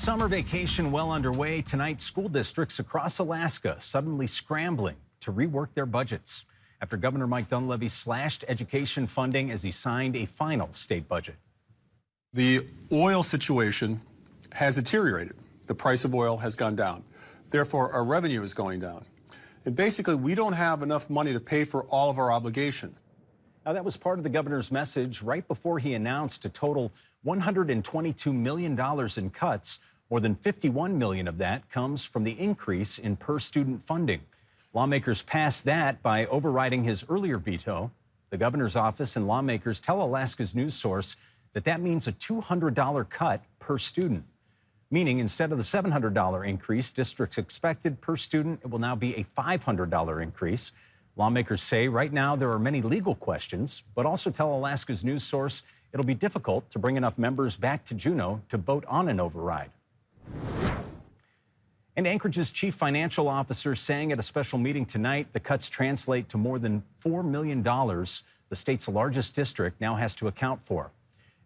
Summer vacation well underway. Tonight, school districts across Alaska suddenly scrambling to rework their budgets after Governor Mike Dunleavy slashed education funding as he signed a final state budget. The oil situation has deteriorated. The price of oil has gone down. Therefore, our revenue is going down. And basically, we don't have enough money to pay for all of our obligations. Now, that was part of the governor's message right before he announced a total $122 million in cuts. More than $51 million of that comes from the increase in per-student funding. Lawmakers passed that by overriding his earlier veto. The governor's office and lawmakers tell Alaska's news source that that means a $200 cut per student, meaning instead of the $700 increase districts expected per student, it will now be a $500 increase. Lawmakers say right now there are many legal questions, but also tell Alaska's news source it'll be difficult to bring enough members back to Juneau to vote on an override. And Anchorage's chief financial officer saying at a special meeting tonight the cuts translate to more than $4 million the state's largest district now has to account for.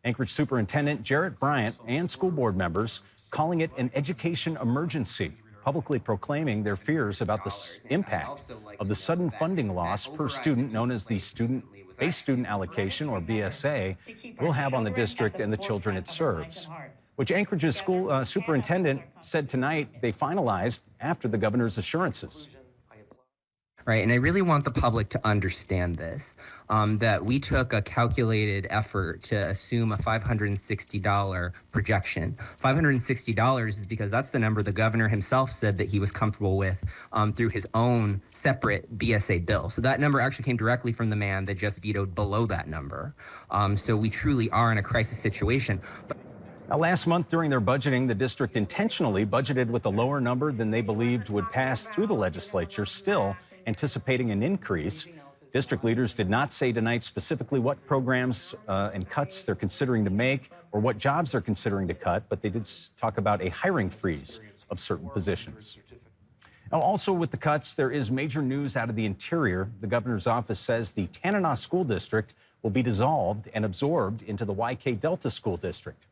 Anchorage Superintendent Jarrett Bryant and school board members calling it an education emergency, publicly proclaiming their fears about the impact of the sudden funding loss per student known as the Base Student Allocation, or BSA, will have on the district and the children it serves, which Anchorage's school superintendent said tonight they finalized after the governor's assurances. Right, and I really want the public to understand this, that we took a calculated effort to assume a $560 projection. $560 is because that's the number the governor himself said that he was comfortable with through his own separate BSA bill. So that number actually came directly from the man that just vetoed below that number. So we truly are in a crisis situation. Now, last month during their budgeting, the district intentionally budgeted with a lower number than they believed would pass through the legislature, still anticipating an increase. District leaders did not say tonight specifically what programs and cuts they're considering to make or what jobs they're considering to cut, but they did talk about a hiring freeze of certain positions. Now, also with the cuts, there is major news out of the interior. The governor's office says the Tanana School District will be dissolved and absorbed into the YK Delta School District.